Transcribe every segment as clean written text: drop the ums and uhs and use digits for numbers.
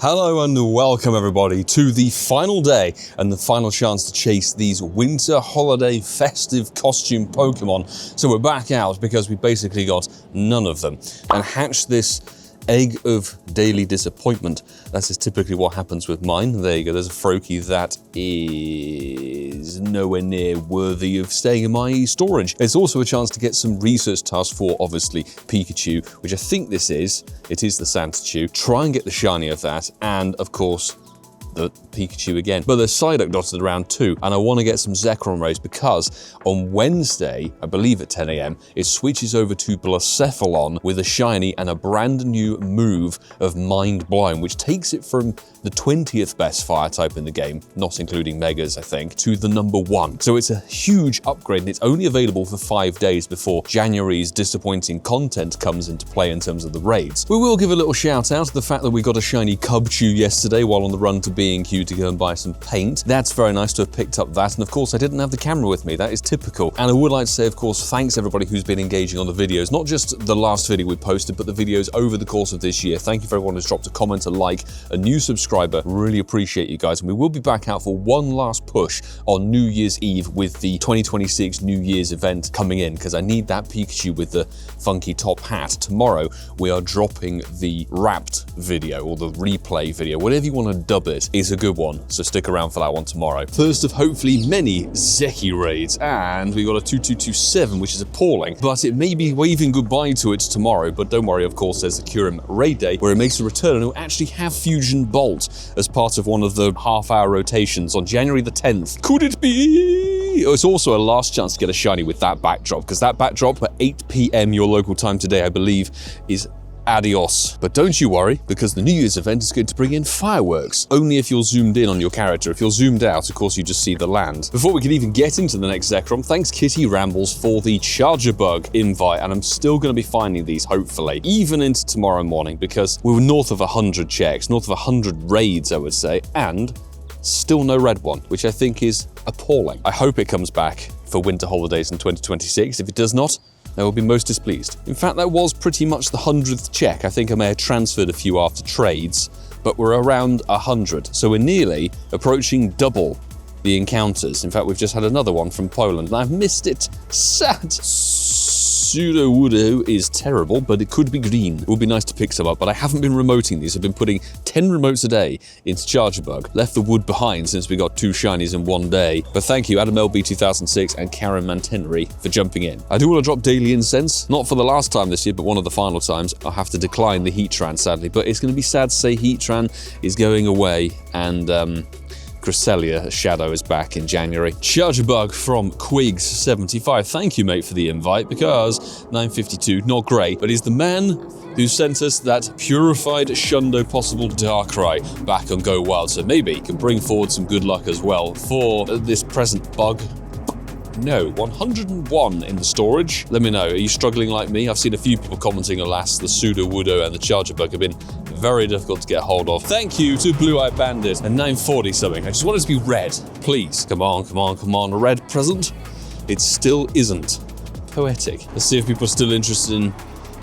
Hello and welcome everybody to the final day and the final chance to chase these winter holiday festive costume Pokemon. So we're back out because we basically got none of them and hatched this egg of daily disappointment. That is typically what happens with mine. There you go, there's a Froakie that is nowhere near worthy of staying in my storage. It's also a chance to get some research tasks for, obviously, Pikachu, which I think this is. It is the Sandshrew. Try and get the shiny of that, and of course, the Pikachu again. But there's Psyduck dotted around too, and I want to get some Zekrom rays because on Wednesday, I believe at 10 AM, it switches over to Blacephalon with a shiny and a brand new move of Mind Blown, which takes it from the 20th best fire type in the game, not including Megas, I think, to the number 1. So it's a huge upgrade, and it's only available for 5 days before January's disappointing content comes into play in terms of the raids. We will give a little shout out to the fact that we got a shiny Cubchoo yesterday while on the run to B&Q to go and buy some paint. That's very nice to have picked up that, and of course I didn't have the camera with me. That is typical. And I would like to say, of course, thanks everybody who's been engaging on the videos, not just the last video we posted, but the videos over the course of this year. Thank you for everyone who's dropped a comment, a like, a new subscriber. Really appreciate you guys, and we will be back out for one last push on New Year's Eve with the 2026 New Year's event coming in, because I need that Pikachu with the funky top hat. Tomorrow we are dropping the wrapped video, or the replay video, whatever you want to dub it. Is a good one, so stick around for that one tomorrow. First of hopefully many Zeki raids, and we got a 2227, which is appalling, but it may be waving goodbye to it tomorrow. But don't worry, of course, there's the Kyurem raid day where it makes a return, and it will actually have Fusion Bolt as part of one of the half-hour rotations on January the 10th. Could it be? It's also a last chance to get a shiny with that backdrop, because that backdrop at 8 PM your local time today, I believe, is adios. But don't you worry, because the New Year's event is going to bring in fireworks. Only if you're zoomed in on your character. If you're zoomed out, of course, you just see the land. Before we can even get into the next Zekrom, thanks Kitty Rambles for the Charjabug invite, and I'm still going to be finding these, hopefully, even into tomorrow morning, because we were north of 100 checks, north of 100 raids, I would say, and still no red one, which I think is appalling. I hope it comes back for winter holidays in 2026. If it does not, I will be most displeased. In fact, that was pretty much the 100th check. I think I may have transferred a few after trades, but we're around 100. So we're nearly approaching double the encounters. In fact, we've just had another one from Poland, and I've missed it. Sad. Sudowoodo is terrible, but it could be green. It would be nice to pick some up, but I haven't been remoting these. I've been putting 10 remotes a day into Charjabug. Left the wood behind since we got 2 shinies in one day. But thank you, Adam LB2006 and Karen Mantenry for jumping in. I do want to drop daily incense. Not for the last time this year, but one of the final times. I'll have to decline the Heatran, sadly, but it's going to be sad to say Heatran is going away, and Cresselia Shadow is back in January. Charjabug from Quigs75. Thank you, mate, for the invite, because 952, not great, but he's the man who sent us that purified Shundo possible Darkrai back on Go Wild, so maybe he can bring forward some good luck as well for this present bug. No, 101 in the storage. Let me know, are you struggling like me? I've seen a few people commenting, alas, the Sudowoodo and the Charjabug have been very difficult to get hold of. Thank you to Blue Eye Bandit and 940 something. I just want it to be red. Please, come on, come on, come on. A red present? It still isn't. Poetic. Let's see if people are still interested in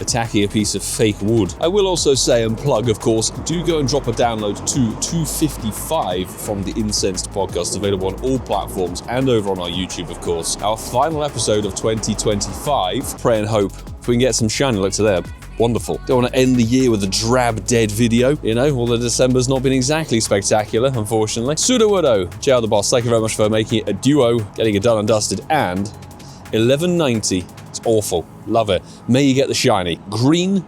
attacking a piece of fake wood. I will also say, and plug, of course, do go and drop a download to 255 from the Incensed podcast, available on all platforms and over on our YouTube, of course. Our final episode of 2025. Pray and hope if we can get some shiny luck to there. Wonderful. Don't want to end the year with a drab dead video, you know, although December's not been exactly spectacular, unfortunately. Sudowoodo, JL the Boss, thank you very much for making it a duo, getting it done and dusted, and 1190. It's awful. Love it. May you get the shiny. Green,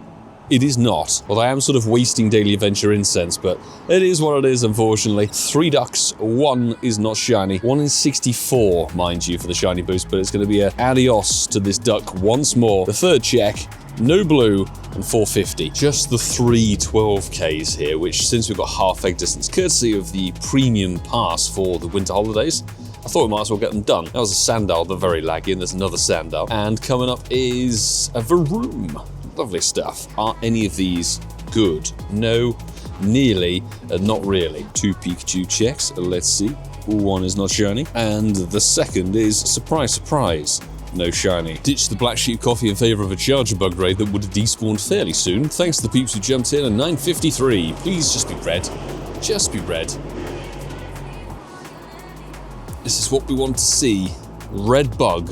it is not. Although I am sort of wasting daily adventure incense, but it is what it is, unfortunately. 3 ducks, 1 is not shiny. 1 in 64, mind you, for the shiny boost, but it's going to be a adios to this duck once more. The third check, no blue, and 450. Just the 3 12Ks here, which, since we've got half egg distance, courtesy of the premium pass for the winter holidays, I thought we might as well get them done. That was a Sandal, the very laggy, and there's another Sandal. And coming up is a Varoom. Lovely stuff. Are any of these good? No, nearly, not really. 2 Pikachu checks, let's see. 1 is not shiny. And the second is, surprise, surprise, no shiny. Ditch the Black Sheep Coffee in favour of a Charjabug raid that would have despawned fairly soon. Thanks to the peeps who jumped in at 9:53. Please just be red. Just be red. This is what we want to see. Red bug.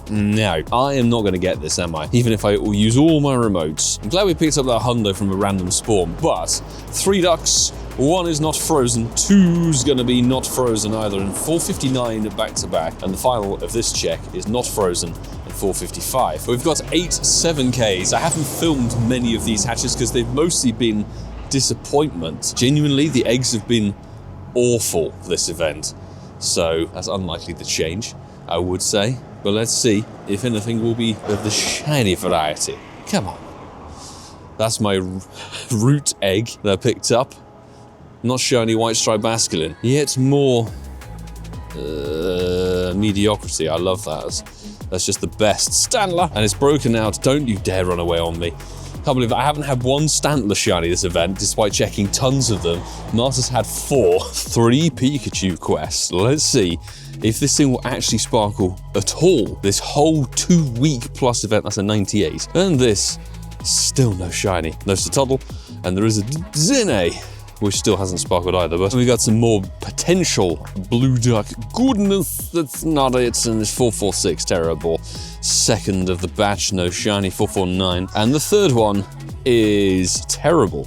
No, I am not going to get this, am I? Even if I will use all my remotes. I'm glad we picked up that hundo from a random spawn, but 3 ducks, 1 is not frozen, 2's going to be not frozen either, and 459 back to back. And the final of this check is not frozen at 455. We've got 8 7Ks. I haven't filmed many of these hatches because they've mostly been disappointment. Genuinely, the eggs have been awful this event, so that's unlikely to change, I would say. But let's see if anything will be of the shiny variety. Come on. That's my root egg that I picked up. Not shiny white stripe masculine. Yet more mediocrity. I love that. That's just the best. Stantler! And it's broken out. Don't you dare run away on me. Can't believe I haven't had 1 Stantler shiny this event, despite checking tons of them. Marta's had 4. 3 Pikachu quests. Let's see if this thing will actually sparkle at all. This whole 2-week plus event, that's a 98. And this, still no shiny. No Tuttle, and there is a Dedenne, which still hasn't sparkled either. But we got some more potential blue duck goodness. That's not it, and it's 446, terrible. Second of the batch, no shiny, 449. And the third one is terrible.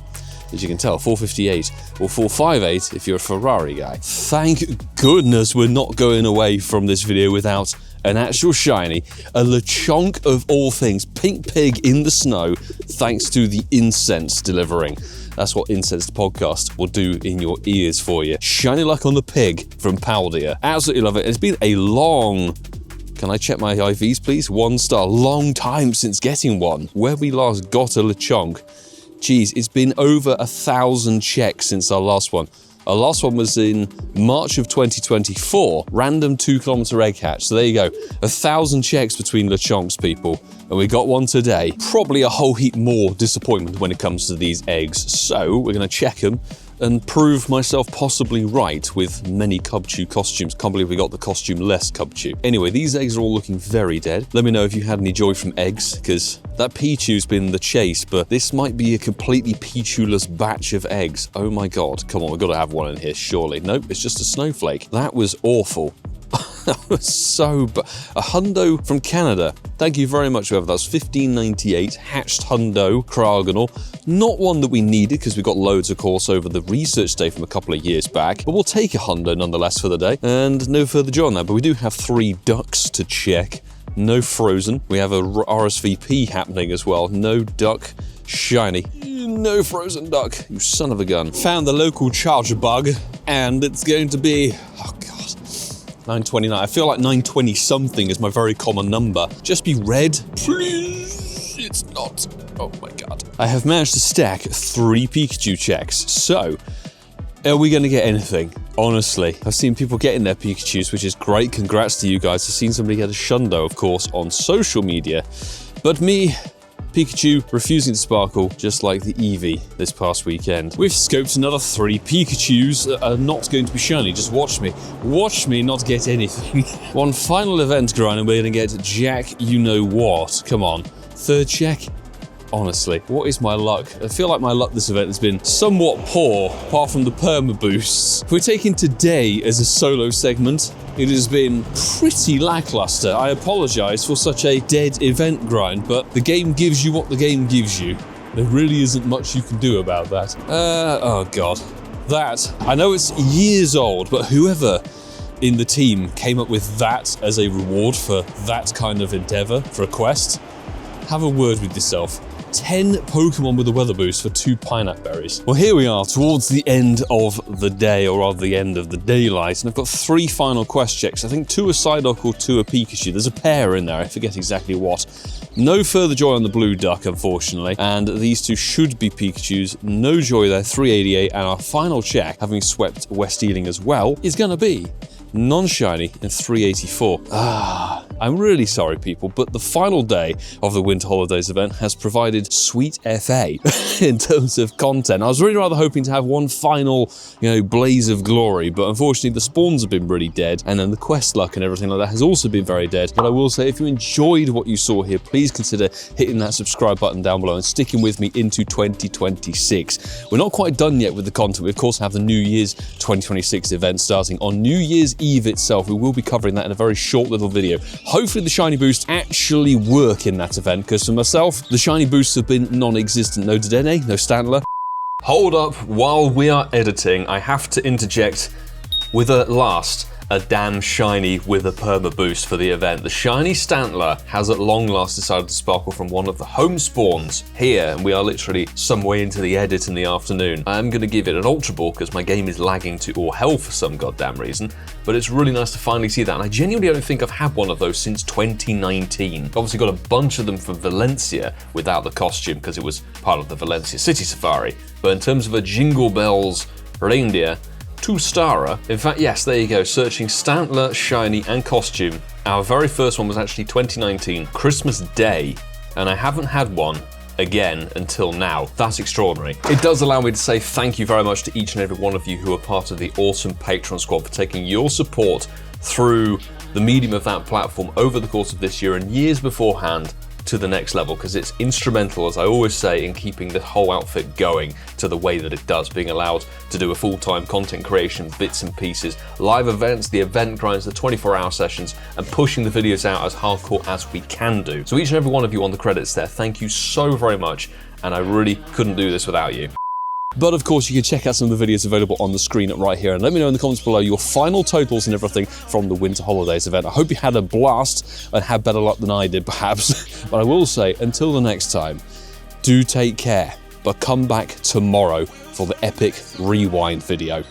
As you can tell, 458 or 458 if you're a Ferrari guy. Thank goodness we're not going away from this video without an actual shiny, a Lechonk of all things, pink pig in the snow, thanks to the incense delivering. That's what Incensed Podcast will do in your ears for you. Shiny luck on the pig from Paldia. Absolutely love it. It's been a long... Can I check my IVs, please? 1 star. Long time since getting one. Where we last got a Lechonk. Geez, it's been over 1,000 checks since our last one. Our last one was in March of 2024. Random 2-kilometer egg hatch. So there you go. 1,000 checks between Lechonks, people. And we got one today. Probably a whole heap more disappointment when it comes to these eggs. So we're going to check them and prove myself possibly right with many Cubchoo costumes. Can't believe we got the costume-less Cubchoo. Anyway, these eggs are all looking very dead. Let me know if you had any joy from eggs, because that Pichu's been the chase, but this might be a completely Pichu-less batch of eggs. Oh my god. Come on, we've got to have one in here, surely. Nope, it's just a snowflake. That was awful. That was so bad. A hundo from Canada. Thank you very much, whoever. That was 1598, hatched hundo, Kraganal. Not one that we needed, because we got loads, of course, over the research day from a couple of years back. But we'll take a hundo nonetheless for the day. And no further joy on that. But we do have 3 ducks to check. No frozen. We have a RSVP happening as well. No duck. Shiny. No frozen duck. You son of a gun. Found the local Charjabug. And it's going to be... Oh, God. 929. I feel like 920 something is my very common number. Just be red, please. It's not. Oh my god. I have managed to stack 3 Pikachu checks. So, are we going to get anything? Honestly, I've seen people getting their Pikachus, which is great. Congrats to you guys. I've seen somebody get a shundo, of course, on social media. But me... Pikachu refusing to sparkle, just like the Eevee this past weekend. We've scoped another 3 Pikachus that are not going to be shiny. Just watch me. Watch me not get anything. One final event grind and we're going to get Jack you-know-what. Come on. 3rd check? Honestly, what is my luck? I feel like my luck this event has been somewhat poor, apart from the perma boosts. If we're taking today as a solo segment, it has been pretty lackluster. I apologise for such a dead event grind, but the game gives you what the game gives you. There really isn't much you can do about that. Oh god. That, I know it's years old, but whoever in the team came up with that as a reward for that kind of endeavour, for a quest, have a word with yourself. 10 Pokemon with a weather boost for 2 pineapple berries. Well, here we are towards the end of the day, or rather the end of the daylight, and I've got 3 final quest checks. I think 2 are Psyduck or 2 are Pikachu. There's a pair in there, I forget exactly what. No further joy on the blue duck, unfortunately, and these 2 should be Pikachus. No joy there, 388, and our final check, having swept West Ealing as well, is gonna be non-shiny in 384. I'm really sorry, people, but the final day of the Winter Holidays event has provided sweet FA in terms of content. I was really rather hoping to have one final, blaze of glory, but unfortunately the spawns have been really dead, and then the quest luck and everything like that has also been very dead. But I will say, if you enjoyed what you saw here, please consider hitting that subscribe button down below and sticking with me into 2026. We're not quite done yet with the content. We, of course, have the New Year's 2026 event starting on New Year's Eve itself. We will be covering that in a very short little video. Hopefully the shiny boosts actually work in that event, because for myself, the shiny boosts have been non-existent. No Dedenne, no Stantler. Hold up, while we are editing, I have to interject with a damn shiny with a perma boost for the event. The shiny Stantler has at long last decided to sparkle from one of the home spawns here, and we are literally some way into the edit in the afternoon. I am going to give it an Ultra Ball because my game is lagging to all hell for some goddamn reason, but it's really nice to finally see that, and I genuinely don't think I've had one of those since 2019. Obviously got a bunch of them from Valencia without the costume because it was part of the Valencia City Safari, but in terms of a Jingle Bells reindeer, 2-starer. In fact, yes, there you go, searching Stantler, shiny, and costume. Our very first one was actually 2019, Christmas Day, and I haven't had one again until now. That's extraordinary. It does allow me to say thank you very much to each and every one of you who are part of the awesome Patreon squad for taking your support through the medium of that platform over the course of this year and years beforehand to the next level, because it's instrumental, as I always say, in keeping the whole outfit going to the way that it does, being allowed to do a full-time content creation, bits and pieces, live events, the event grinds, the 24-hour sessions, and pushing the videos out as hardcore as we can do. So each and every one of you on the credits there, thank you so very much, and I really couldn't do this without you. But of course, you can check out some of the videos available on the screen right here, and let me know in the comments below your final totals and everything from the Winter Holidays event. I hope you had a blast and had better luck than I did, perhaps. But I will say, until the next time, do take care, but come back tomorrow for the epic rewind video.